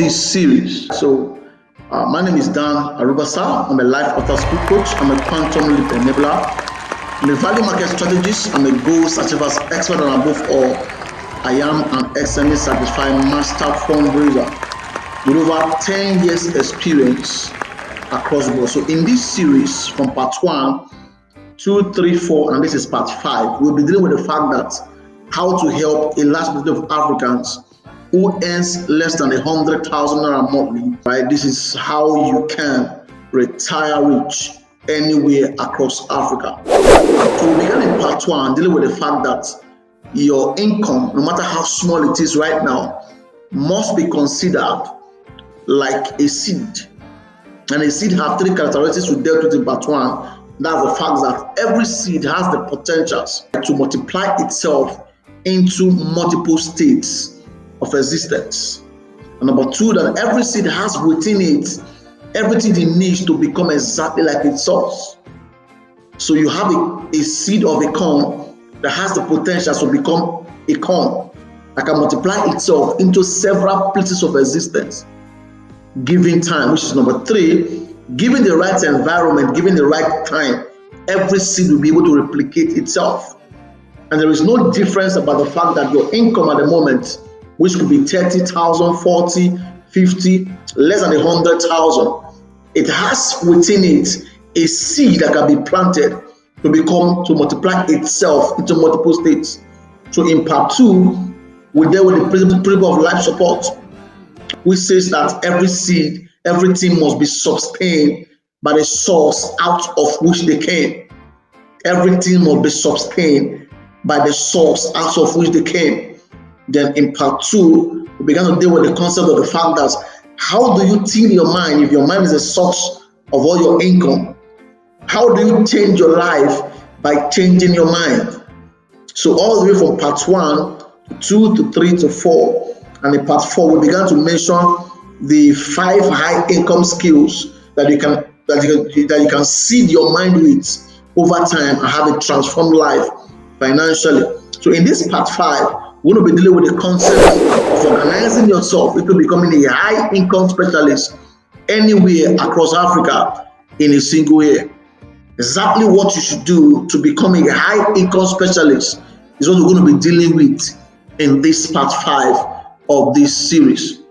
this series. My name is Dan Arubasa. I'm a life author school coach. I'm a quantum leap enabler. I'm a value market strategist. I'm a goals achievers expert, and above all, I am an XME certified master fundraiser with over 10 years experience across the board. So in this series, from part 1, 2, 3, 4, and this is part 5, we'll be dealing with the fact that how to help a large percentage of Africans who earns less than 100,000 naira monthly. Right? This is how you can retire rich anywhere across Africa. So we began in part 1 dealing with the fact that your income, no matter how small it is right now, must be considered like a seed. And a seed has 3 characteristics we dealt with in part 1. That's the fact that every seed has the potentials to multiply itself into multiple states of existence. And number 2, that every seed has within it everything it needs to become exactly like its source. So you have a seed of a corn that has the potential to become a corn that can multiply itself into several places of existence, given time, which is number 3. Given the right environment, given the right time, every seed will be able to replicate itself. And there is no difference about the fact that your income at the moment, which could be 30,000, 40, 50, less than 100,000, it has within it a seed that can be planted to multiply itself into multiple states. So in part 2, we deal with the principle of life support, which says that every seed, everything must be sustained by the source out of which they came. Everything must be sustained by the source out of which they came. Then in part 2, we began to deal with the concept of the fact that how do you tune your mind if your mind is a source of all your income? How do you change your life by changing your mind? So all the way from part 1 to 2 to 3 to 4, and in part 4, we began to mention the 5 high income skills that you can seed your mind with over time and have a transformed life financially. So in this part 5, we're going to be dealing with the concept of organizing yourself into becoming a high income specialist anywhere across Africa in a single year. Exactly what you should do to become a high income specialist is what we're going to be dealing with in this part 5 of this series.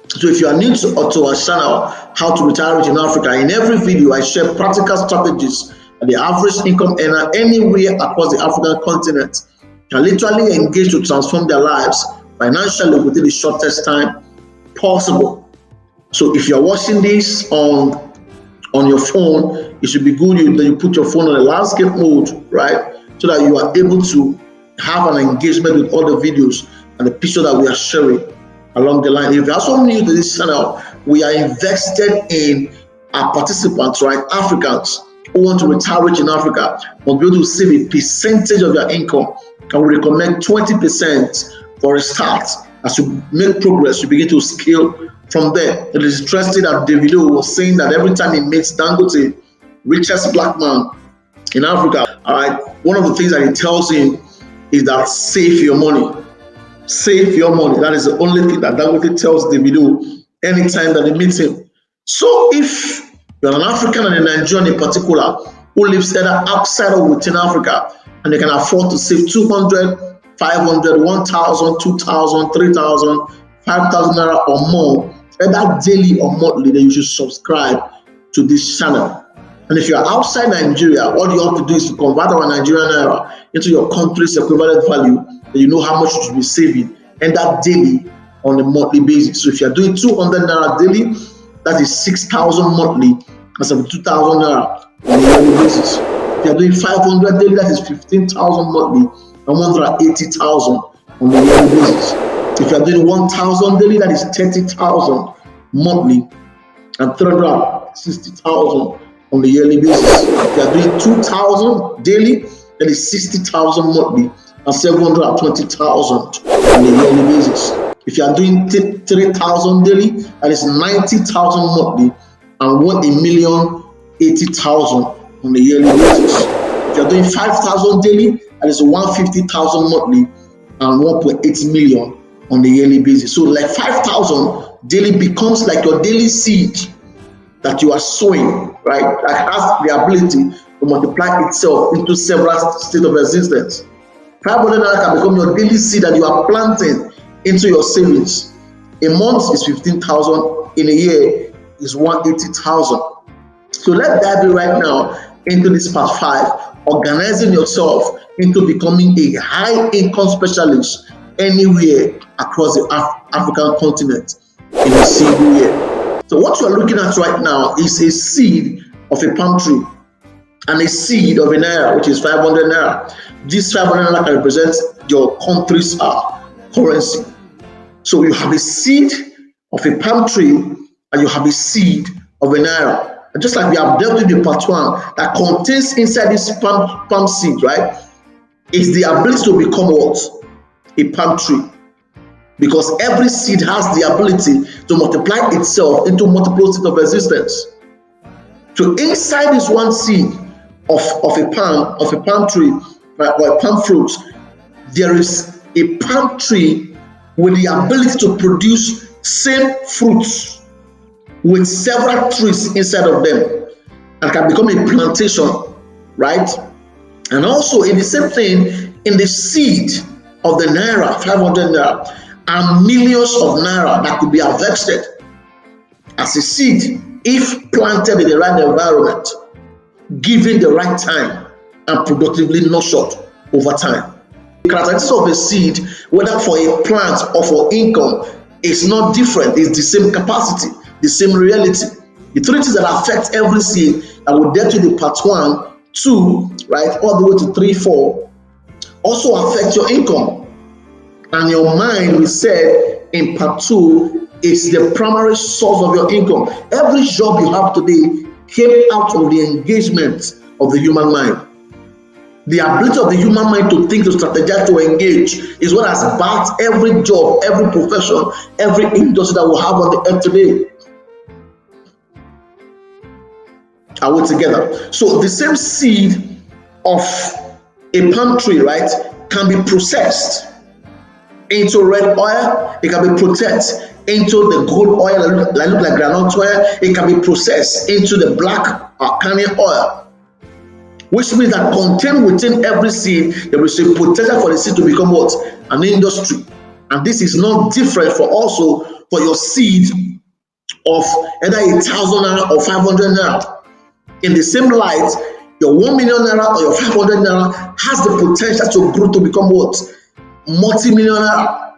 So if you are new to our channel, How to Retire Rich in Africa, in every video I share practical strategies that the average income earner anywhere across the African continent can literally engage to transform their lives financially within the shortest time possible. So if you're watching this on your phone, it should be good that you put your phone on a landscape mode, right? So that you are able to have an engagement with all the videos and the picture that we are sharing along the line. If you're also new to this channel, we are invested in our participants, right? Africans who want to retire rich in Africa must be able to save a percentage of their income, and we recommend 20% for a start. As you make progress, you begin to scale from there. It is interesting that Davido was saying that every time he meets Dangote, richest black man in Africa, all right, one of the things that he tells him is that save your money. Save your money. That is the only thing that Dangote tells Davido anytime that he meets him. So if you're an African and a Nigerian in particular who lives either outside or within Africa, and you can afford to save 200, 500, 1,000, 2,000, 3,000, 5,000 naira or more, either daily or monthly, then you should subscribe to this channel. And if you're outside Nigeria, all you have to do is to convert our Nigerian naira into your country's equivalent value, then you know how much you should be saving, and that daily on a monthly basis. So if you're doing 200 naira daily, that is 6,000 monthly, that's 2,000 naira on a yearly basis. If you're doing 500 daily, that is 15,000 monthly and 180,000 on a yearly basis. If you're doing 1,000 daily, that is 30,000 monthly and 360,000 on a yearly basis. If you're doing 2,000 daily, that is 60,000 monthly and 720,000 on a yearly basis. If you are doing 3,000 daily, that is 90,000 monthly and 1,080,000 on a yearly basis. If you are doing 5,000 daily, that is 150,000 monthly and 1.8 million on a yearly basis. So like 5,000 daily becomes like your daily seed that you are sowing, right? That has the ability to multiply itself into several states of existence. 500 naira can become your daily seed that you are planting into your savings. A month is 15,000, in a year is 180,000. So let's dive in right now into this part 5, organizing yourself into becoming a high income specialist anywhere across the African continent in a single year. So what you are looking at right now is a seed of a palm tree and a seed of a naira, which is 500 naira. This 500 naira can represent your country's currency. So you have a seed of a palm tree and you have a seed of a naira. And just like we have dealt with the part 1, that contains inside this palm seed, right, is the ability to become what? A palm tree. Because every seed has the ability to multiply itself into multiple states of existence. So inside this one seed of a palm tree, or a palm fruit, there is a palm tree with the ability to produce same fruits with several trees inside of them, and can become a plantation, right? And also in the same thing, in the seed of the naira, 500 naira, are millions of naira that could be harvested as a seed if planted in the right environment, given the right time, and productively nurtured over time. The characteristics of a seed, whether for a plant or for income, is not different. It's the same capacity, the same reality. The 3 things that affect every seed that will get to the part 1, 2, right, all the way to 3, 4, also affect your income. And your mind, we said in part 2, is the primary source of your income. Every job you have today came out of the engagement of the human mind. The ability of the human mind to think, to strategize, to engage is what has backed every job, every profession, every industry that we have on the earth today. Are we together? So the same seed of a palm tree, right, can be processed into red oil. It can be processed into the gold oil that look like groundnut oil. It can be processed into the black carnation oil, which means that contained within every seed, there is a potential for the seed to become what? An industry. And this is not different for also for your seed of either 1,000 naira or 500 naira. In the same light, your 1 million naira or your 500 naira has the potential to grow to become what? Multi-millionaire.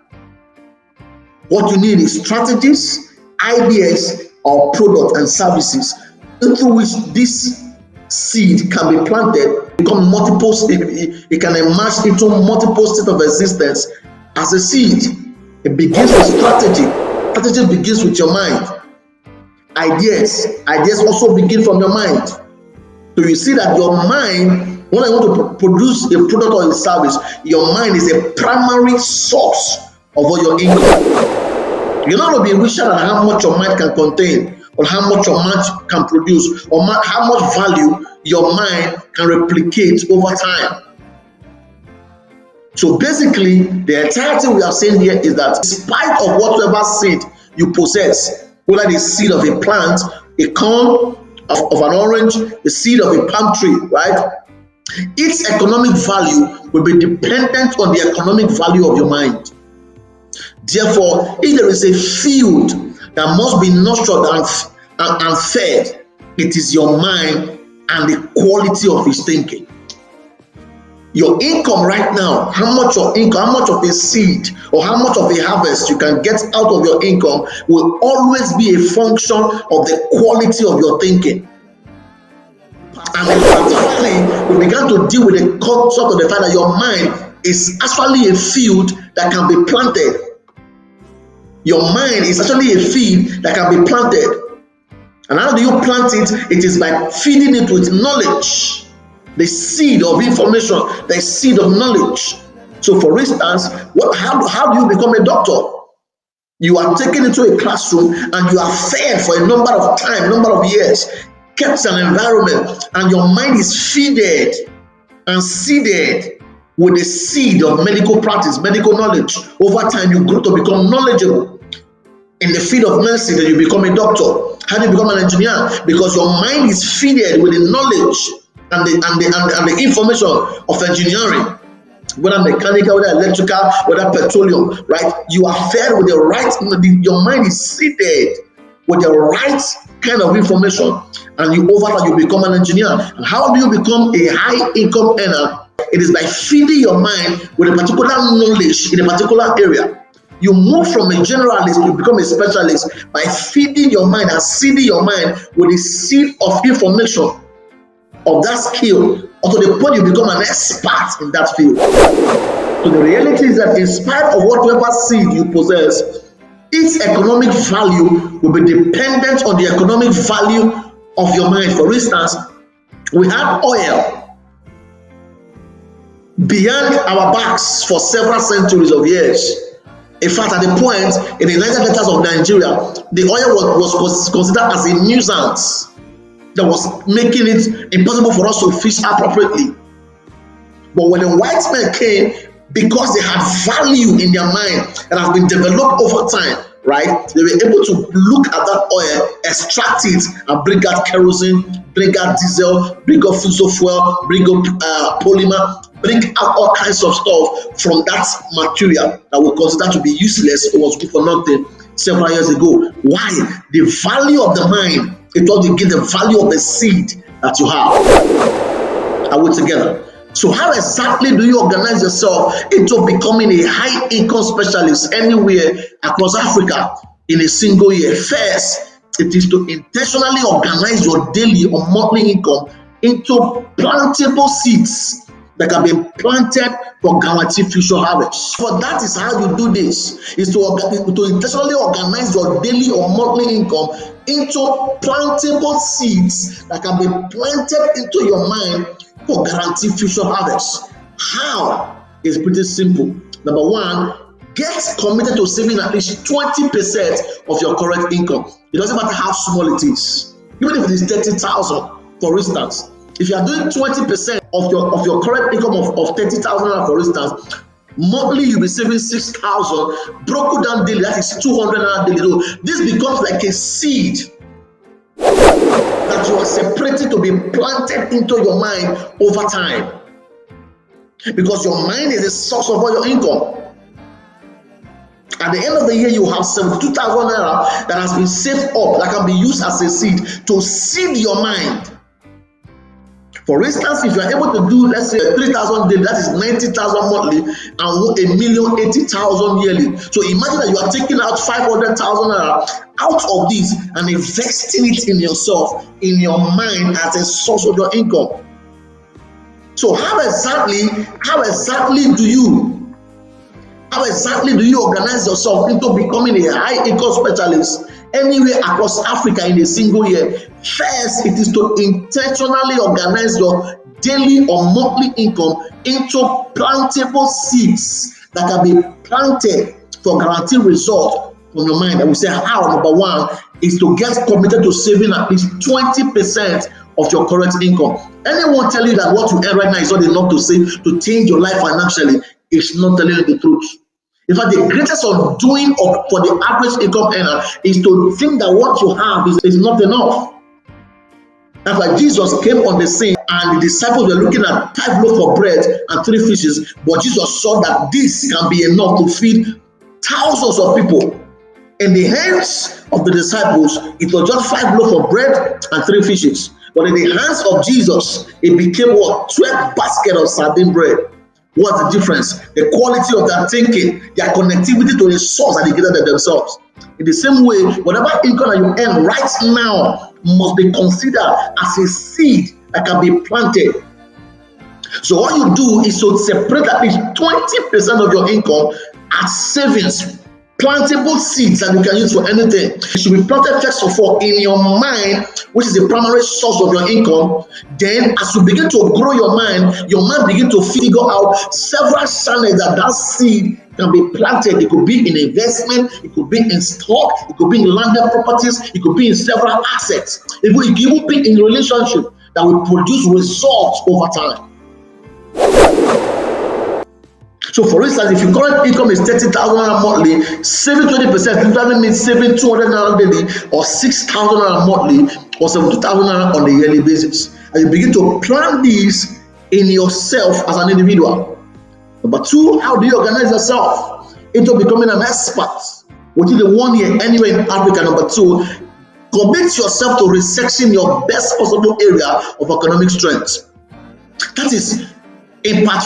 What you need is strategies, ideas, or products and services into which this seed can be planted, become multiple, it can emerge into multiple states of existence as a seed. It begins with strategy. Strategy begins with your mind. Ideas also begin from your mind. So you see that your mind, when I want to produce a product or a service, your mind is a primary source of all your income. You're not going to be richer than how much your mind can contain, or how much your mind can produce, or how much value your mind can replicate over time. So basically, the entirety we are saying here is that in spite of whatever seed you possess, whether the seed of a plant, a corn, of an orange, the seed of a palm tree, right? Its economic value will be dependent on the economic value of your mind. Therefore, if there is a field that must be nurtured and fed, it is your mind and the quality of his thinking. Your income right now, how much of income, how much of a seed or how much of a harvest you can get out of your income will always be a function of the quality of your thinking. And then practically, we began to deal with the concept of the fact that your mind is actually a field that can be planted. Your mind is actually a seed that can be planted. And how do you plant it? It is by feeding it with knowledge. The seed of information, the seed of knowledge. So for instance, how do you become a doctor? You are taken into a classroom and you are fed for a number of years, kept in an environment, and your mind is feeded and seeded with the seed of medical practice, medical knowledge. Over time, you grow to become knowledgeable. in the field of medicine, then you become a doctor. How do you become an engineer? Because your mind is fed with the knowledge and the information of engineering, whether mechanical, whether electrical, whether petroleum, right? You are fed with the right, your mind is seeded with the right kind of information, and you over that you become an engineer. And how do you become a high income earner? It is by feeding your mind with a particular knowledge in a particular area. You move from a generalist to become a specialist by feeding your mind and seeding your mind with the seed of information of that skill, or to the point you become an expert in that field. So the reality is that in spite of whatever seed you possess, its economic value will be dependent on the economic value of your mind. For instance, we had oil beyond our backs for several centuries of years. In fact, at the point in the Niger deltas of Nigeria, the oil was considered as a nuisance that was making it impossible for us to fish appropriately. But when the white men came, because they had value in their mind that has been developed over time, right? They were able to look at that oil, extract it, and bring out kerosene, bring out diesel, bring out fossil fuel, bring out polymer, bring out all kinds of stuff from that material that we consider to be useless or was good for nothing several years ago. Why? The value of the mind, it all to give the value of the seed that you have. Are we together? So how exactly do you organize yourself into becoming a high income specialist anywhere across Africa in a single year? First, it is to intentionally organize your daily or monthly income into plantable seeds that can be planted for guaranteed future harvest. So that is how you do this, is to intentionally organize your daily or monthly income into plantable seeds that can be planted into your mind for guaranteed future harvest. How? Is pretty simple. Number one, get committed to saving at least 20% of your current income. It doesn't matter how small it is. Even if it is 30,000, for instance. If you are doing 20% of your current income of 30,000, for instance, monthly you'll be saving 6,000, broken down daily, that is 200 daily. So this becomes like a seed that you are separating to be planted into your mind over time, because your mind is the source of all your income. At the end of the year, you have 72,000 naira that has been saved up, that can be used as a seed to seed your mind. For instance, if you are able to do, let's say, 3,000 daily, that is 90,000 monthly, and 1,080,000 yearly. So imagine that you are taking out 500,000 out of this and investing it in yourself, in your mind, as a source of your income. So how exactly do you organize yourself into becoming a high income specialist anywhere across Africa in a single year? First, it is to intentionally organize your daily or monthly income into plantable seeds that can be planted for guaranteed results from your mind. And we say how. Number one is to get committed to saving at least 20% of your current income. Anyone tell you that what you earn right now is not enough to save to change your life financially is not telling you the truth. In fact, the greatest undoing for the average income earner is to think that what you have is not enough. That's why Jesus came on the scene and the disciples were looking at 5 loaves of bread and 3 fishes, but Jesus saw that this can be enough to feed thousands of people. In the hands of the disciples, it was just 5 loaves of bread and 3 fishes. But in the hands of Jesus, it became what? 12 baskets of sardine bread. What's the difference? The quality of their thinking, their connectivity to the source that they created themselves. In the same way, whatever income that you earn right now must be considered as a seed that can be planted. So what you do is to separate at least 20% of your income as savings, plantable seeds that you can use for anything. It should be planted first of all in your mind, which is the primary source of your income. Then as you begin to grow your mind begin to figure out several channels that seed can be planted. It could be in investment, it could be in stock, it could be in landed properties, it could be in several assets. It could even be in relationship that will produce results over time. So for instance, if your current income is 30,000 naira monthly, saving 20% literally means saving 200 naira daily, or 6,000 naira monthly, or 72,000 naira on a yearly basis. And you begin to plan this in yourself as an individual. Number two, how do you organize yourself into becoming an expert within the 1 year anywhere in Africa? Number two, commit yourself to researching your best possible area of economic strength. That is, in part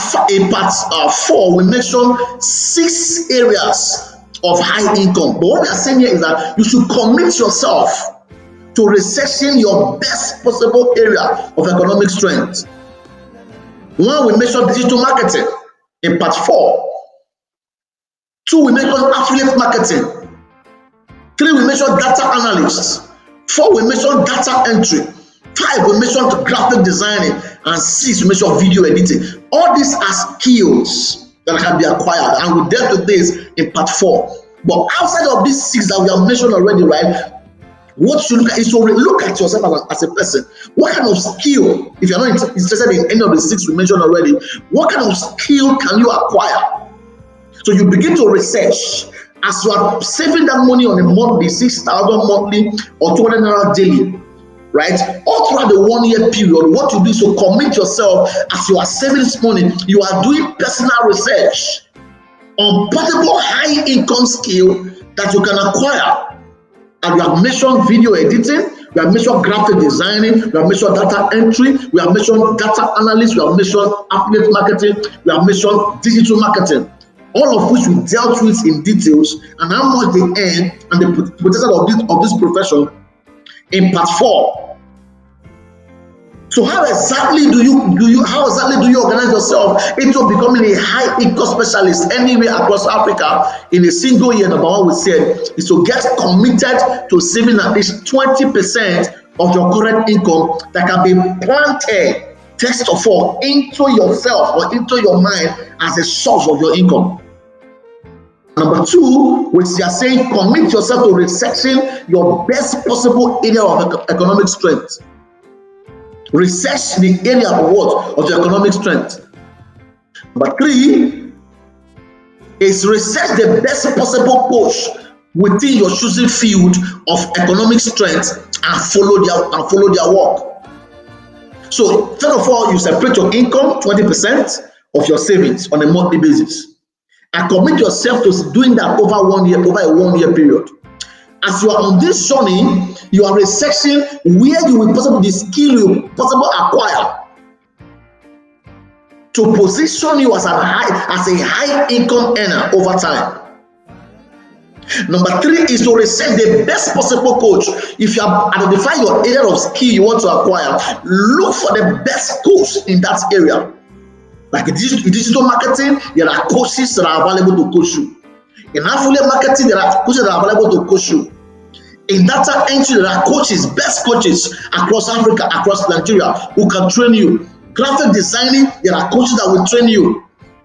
4, we mentioned 6 areas of high income. But what we are saying here is that you should commit yourself to researching your best possible area of economic strength. One, we mentioned digital marketing in part 4. 2, we mentioned affiliate marketing. 3, we mentioned data analysts. 4, we mentioned data entry. 5, we mentioned graphic designing. And 6, we mentioned video editing. All these are skills that can be acquired, and we dealt with this in part 4. But outside of these 6 that we have mentioned already, right, what you look at is to look at yourself as a person. What kind of skill, if you're not interested in any of the 6 we mentioned already, what kind of skill can you acquire? So you begin to research. As you are saving that money on a monthly, 6,000 monthly or 200 naira daily, right? All throughout the 1 year period, what you do is to commit yourself. As you are saving this money, you are doing personal research on portable high income skill that you can acquire. And we have mentioned video editing, we have mentioned graphic designing, we have mentioned data entry, we have mentioned data analysis, we have mentioned affiliate marketing, we have mentioned digital marketing. All of which we dealt with in details, and how much they earn and the potential of this profession in part 4. So how exactly do you organize yourself into becoming a high income specialist anywhere across Africa in a single year? Number one, we said, is to get committed to saving at least 20% of your current income that can be planted, first of all, into yourself or into your mind as a source of your income. Number 2, which they are saying, commit yourself to researching your best possible area of economic strength. Research the area of what? Of your economic strength. Number 3 is research the best possible coach within your choosing field of economic strength and follow their work. So first of all, you separate your income, 20% of your savings on a monthly basis, and commit yourself to doing that over a 1 year period. As you are on this journey, you are researching where you will possibly, the skill you will possibly acquire to position you as a high income earner over time. Number 3 is to research the best possible coach. If you have identified your area of skill you want to acquire, look for the best coach in that area. Like in digital marketing, there are coaches that are available to coach you. In affiliate marketing, there are coaches that are available to coach you. In data entry, there are coaches, best coaches across Africa, across Nigeria, who can train you. Graphic designing, there are coaches that will train you.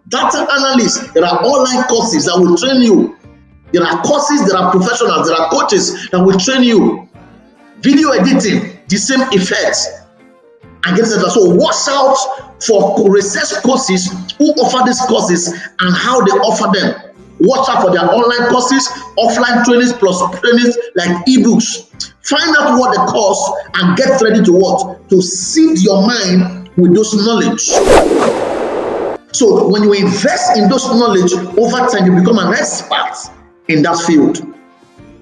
Data analysts, there are online courses that will train you. There are courses, there are professionals, there are coaches that will train you. Video editing, the same effect. And get it. So watch out for research courses who offer these courses and how they offer them. Watch out for their online courses, offline trainings plus trainings like ebooks. Find out what they cost and get ready to what? To seed your mind with those knowledge. So when you invest in those knowledge, over time you become an expert in that field.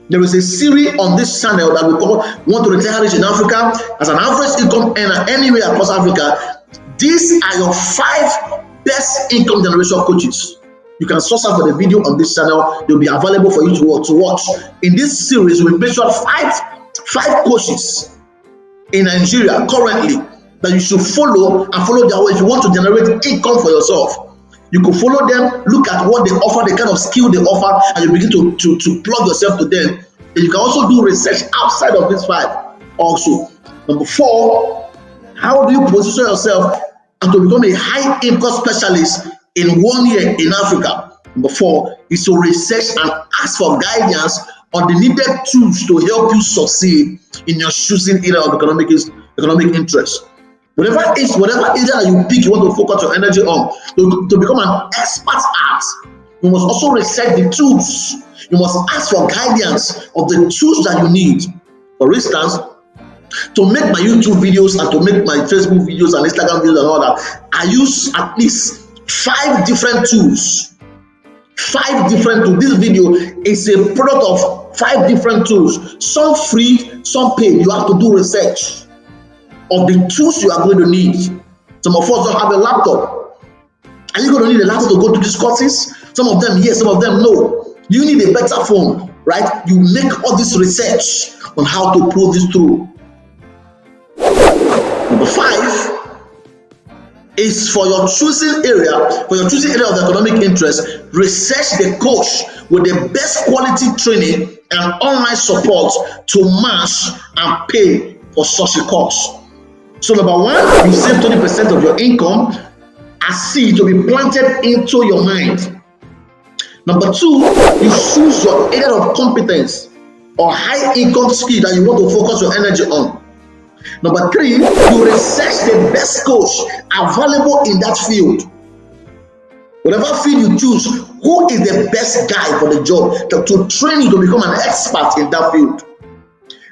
There is a series on this channel that we call Want to Retire Rich in Africa. As an average income earner anywhere across Africa, these are your 5 best income generation coaches. You can source out for the video on this channel. They'll be available for you to watch. In this series, we mentioned five coaches in Nigeria currently that you should follow and follow their way if you want to generate income for yourself. You could follow them, look at what they offer, the kind of skill they offer, and you begin to plug yourself to them. And you can also do research outside of these 5 also. Number 4, how do you position yourself and to become a high income specialist in 1 year in Africa? Number 4 is to research and ask for guidance on the needed tools to help you succeed in your choosing area of economic interest. Whatever area that you pick, you want to focus your energy on to become an expert at, you must also research the tools. You must ask for guidance of the tools that you need. For instance, to make my YouTube videos and to make my Facebook videos and Instagram videos and all that, I use at least 5 different tools. 5 different tools. This video is a product of 5 different tools. Some free, some paid. You have to do research of the tools you are going to need. Some of us don't have a laptop. Are you going to need a laptop to go to these courses? Some of them yes, some of them no. You need a better phone, right? You make all this research on how to pull this through. Number 5 is for your choosing area of the economic interest. Research the coach with the best quality training and online support to match and pay for such a course. So number 1, you save 20% of your income as seed to be planted into your mind. Number 2, you choose your area of competence or high income skill that you want to focus your energy on. Number 3, you research the best coach available in that field. Whatever field you choose, who is the best guy for the job to train you to become an expert in that field?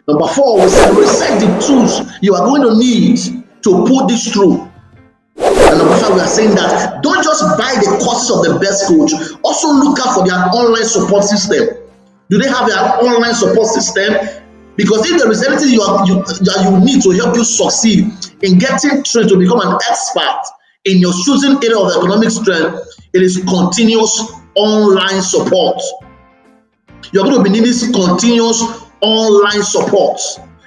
Number 4, we said research the tools you are going to need to put this through. And number 5, we are saying that don't just buy the courses of the best coach, also look out for their online support system. Do they have their online support system? Because if there is anything that you need to help you succeed in getting trained to become an expert in your choosing area of economic strength, it is continuous online support. You're going to be needing continuous online support,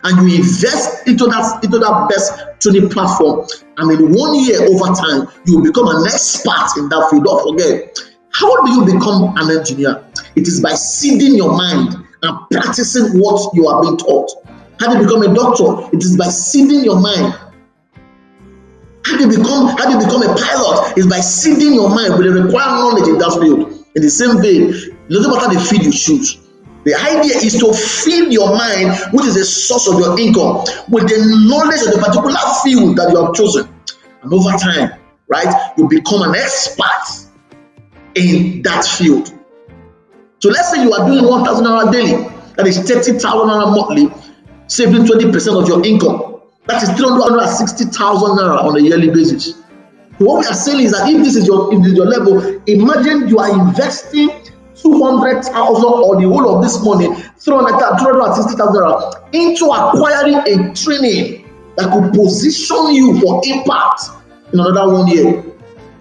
and you invest into that best training platform, and in 1 year over time you will become an expert in that field. Don't forget, how do you become an engineer? It is by seeding your mind and practicing what you are being taught. How do you become a doctor? It is by seeding your mind. How do you become a pilot? It's by seeding your mind with the required knowledge in that field. In the same vein, it doesn't matter the field you choose. The idea is to feed your mind, which is the source of your income, with the knowledge of the particular field that you have chosen. And over time, right, you become an expert in that field. So let's say you are doing 1,000 naira daily, that is 30,000 naira monthly, saving 20% of your income. That is 360,000 naira on a yearly basis. So what we are saying is that if this is your level, imagine you are investing 200,000 or the whole of this money, 260,000 naira, into acquiring a training that could position you for impact in another 1 year.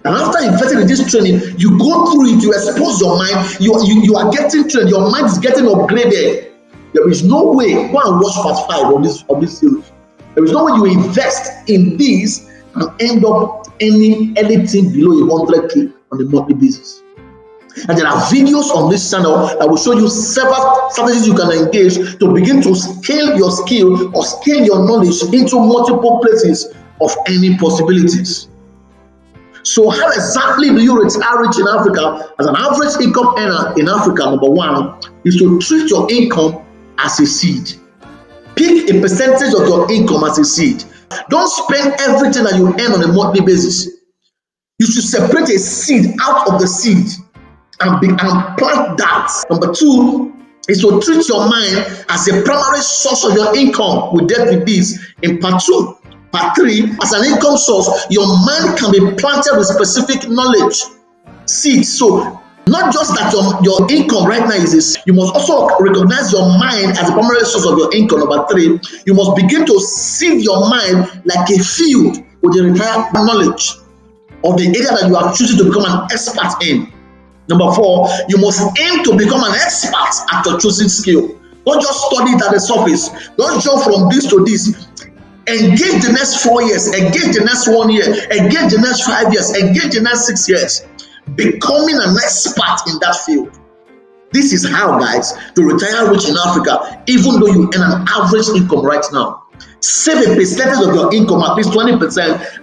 And after investing in this training, you go through it, you expose your mind, you are getting trained, your mind is getting upgraded. There is no way, go and watch part 5 of this series. There is no way you invest in this and end up earning anything below 100K on a monthly basis. And there are videos on this channel that will show you several strategies you can engage to begin to scale your skill or scale your knowledge into multiple places of any possibilities. So how exactly do you retire rich in Africa? As an average income earner in Africa, number 1 is to treat your income as a seed. Pick a percentage of your income as a seed. Don't spend everything that you earn on a monthly basis. You should separate a seed out of the seed and plant that. Number 2 is to treat your mind as a primary source of your income. We dealt with this in part 2. Part 3, as an income source, your mind can be planted with specific knowledge, seeds. So not just that your income right now is this, you must also recognize your mind as a primary source of your income. Number 3, you must begin to seed your mind like a field with the required knowledge of the area that you are choosing to become an expert in. Number 4, you must aim to become an expert at your choosing skill. Don't just study it at the surface. Don't jump from this to this. Engage the next 4 years, engage the next 1 year, engage the next 5 years, engage the next 6 years, becoming an expert in that field. This is how, guys, to retire rich in Africa, even though you earn an average income right now. Save a percentage of your income, at least 20%,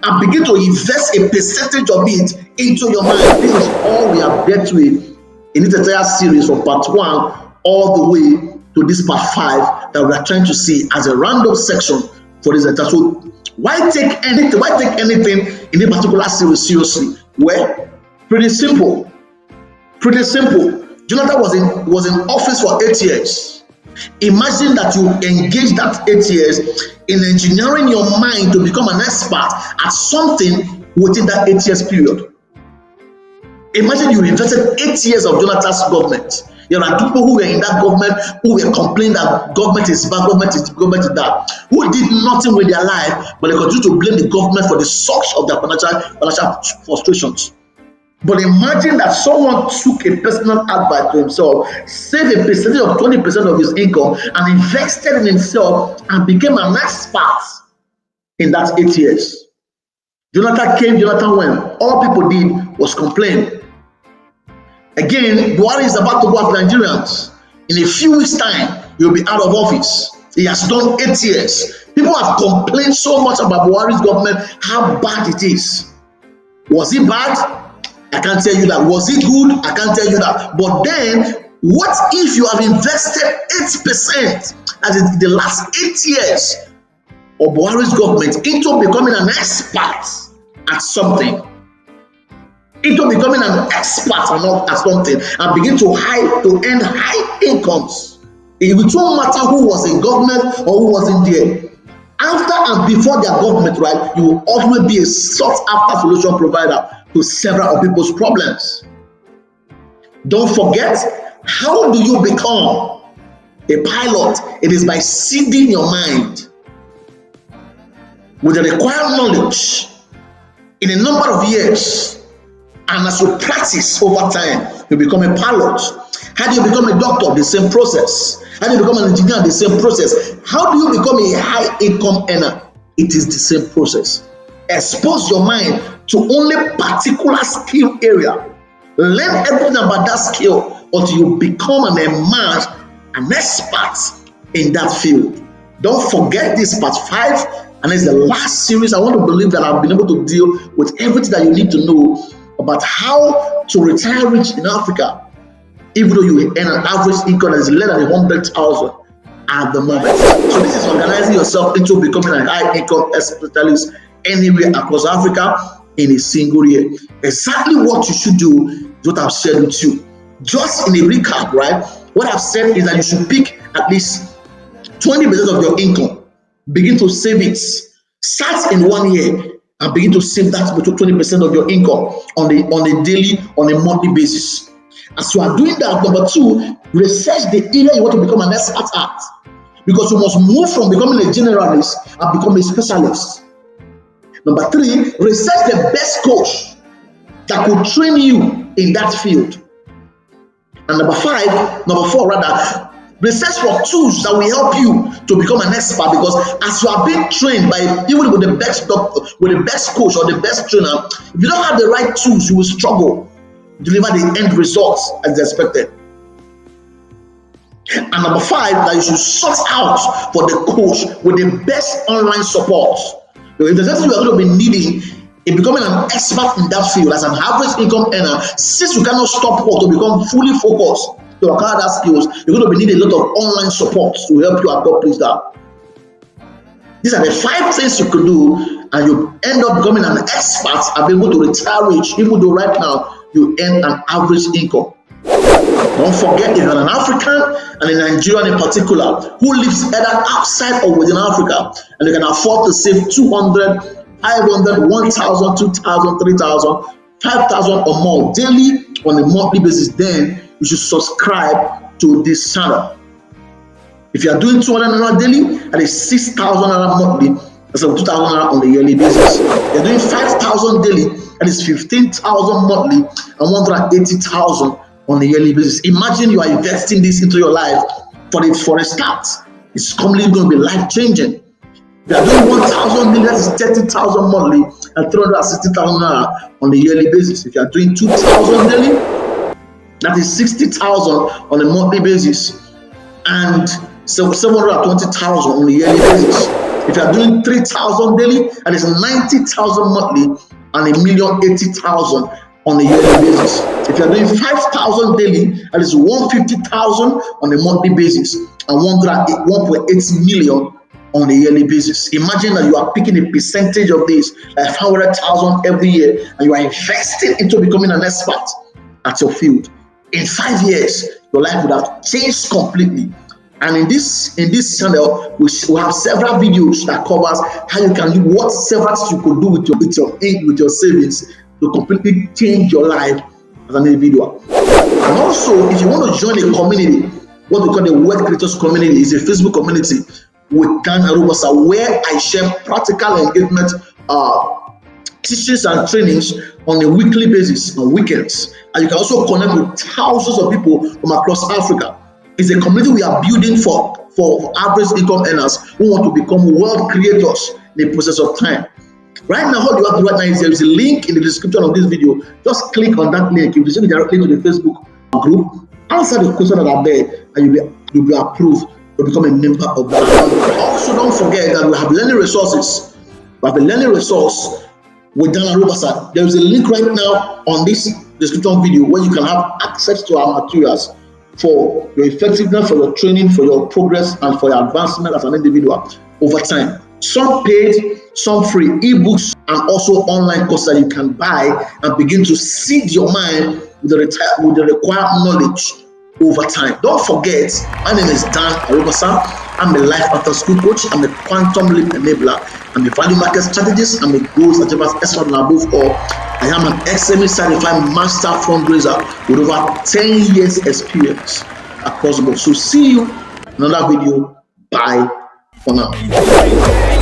and begin to invest a percentage of it into your mind. This is all we have dealt with in this entire series from part 1 all the way to this part 5 that we are trying to see as a roundup section for this entire. So Why take anything? Why take anything in a particular series seriously? Well, pretty simple. Pretty simple. Jonathan was in office for 8 years. Imagine that you engage that 8 years in engineering your mind to become an expert at something within that 8 years period. Imagine you invested 8 years of Jonathan's government. There are people who were in that government who were complaining that government is bad, government is that, who did nothing with their life, but they continue to blame the government for the source of their financial frustrations. But imagine that someone took a personal advice to himself, saved a percentage of 20% of his income, and invested in himself and became an expert in that 8 years. Jonathan came, Jonathan went. All people did was complain. Again, Buhari is about to go after Nigerians. In a few weeks' time, he'll be out of office. He has done 8 years. People have complained so much about Buhari's government, how bad it is. Was it bad? I can't tell you that. Was it good? I can't tell you that. But then, what if you have invested 8%, as in the last 8 years of Buhari's government, into becoming an expert at something? Into becoming an expert at something and begin to earn high incomes. It won't matter who was in government or who wasn't there. After and before their government, right, you will always be a sought-after solution provider to several of people's problems. Don't forget, how do you become a pilot? It is by seeding your mind with the required knowledge in a number of years. And as you practice over time, you become a pilot. How do you become a doctor? The same process. How do you become an engineer? The same process. How do you become a high income earner? It is the same process. Expose your mind to only particular skill area. Learn everything about that skill until you become an expert in that field. Don't forget this part 5, and it's the last series. I want to believe that I've been able to deal with everything that you need to know about how to retire rich in Africa, even though you earn an average income that is less than 100,000 at the moment. So this is organizing yourself into becoming a high income specialist anywhere across Africa in a single year. Exactly what you should do is what I've shared with you. Just in a recap, right? What I've said is that you should pick at least 20% of your income, begin to save it. Start in 1 year and begin to save that 20% of your income on a daily, on a monthly basis. As you are doing that, number 2, research the area you want to become an expert at, because you must move from becoming a generalist and become a specialist. Number 3, research the best coach that could train you in that field. And number 4 rather, research for tools that will help you to become an expert, because as you are being trained by even with the best doctor, with the best coach or the best trainer, if you don't have the right tools, you will struggle to deliver the end results as expected. And number 5, that you should sort out for the coach with the best online support. If there's anything you are going to be needing in becoming an expert in that field as an average income earner, since you cannot stop work to become fully focused to acquire that skills, you're going to be needing a lot of online support to help you accomplish that. These are the 5 things you could do, and you end up becoming an expert and be able to retire rich, even though right now you earn an average income. Don't forget, if you're an African and a Nigerian in particular who lives either outside or within Africa, and you can afford to save 200, 500, 1,000, 2,000, 3,000, 5,000 or more daily on a monthly basis, then you should subscribe to this channel. If you are doing 200 naira daily, that is 6,000 naira monthly, that's 2,000 naira on a yearly basis. You're doing 5,000 daily, that is 15,000 monthly and 180,000 on a yearly basis. Imagine you are investing this into your life for a start. It's completely going to be life changing. If you are doing 1,000 daily, that is 30,000 monthly and 360,000 naira on a yearly basis. If you are doing 2,000 daily, that is 60,000 on a monthly basis and 720,000 on a yearly basis. If you are doing 3,000 daily, that is 90,000 monthly and 1,080,000 on a yearly basis. If you are doing 5,000 daily, that is 150,000 on a monthly basis and 1.8 million on a yearly basis. Imagine that you are picking a percentage of this, like 500,000 every year, and you are investing into becoming an expert at your field. In 5 years, your life would have changed completely. And in this channel, we have several videos that covers how you can do what several things you could do with your savings to completely change your life as an individual. And also, if you want to join a community, what we call the Wealth Creators Community is a Facebook community with Dan Arubasa, where I share practical engagement teachings and trainings on a weekly basis, on weekends. And you can also connect with thousands of people from across Africa. It's a community we are building for average income earners who want to become wealth creators in the process of time. Right now, all you have to do right now is there is a link in the description of this video. Just click on that link. You'll be sent directly to the Facebook group. Answer the questions that are there, and you'll be approved to become a member of that. Also, don't forget that we have learning resources. We have a learning resource with Dan Arubasa. There is a link right now on this description video where you can have access to our materials for your effectiveness, for your training, for your progress, and for your advancement as an individual over time. Some paid, some free ebooks, and also online courses that you can buy and begin to seed your mind with the required knowledge over time. Don't forget, my name is Dan Arubasa. I'm a life after school coach. I'm a quantum leap enabler. I'm a value market strategist. I'm a goals achievers expert, and above all, I am an SME certified master fundraiser with over 10 years experience across the board. So see you in another video. Bye for now.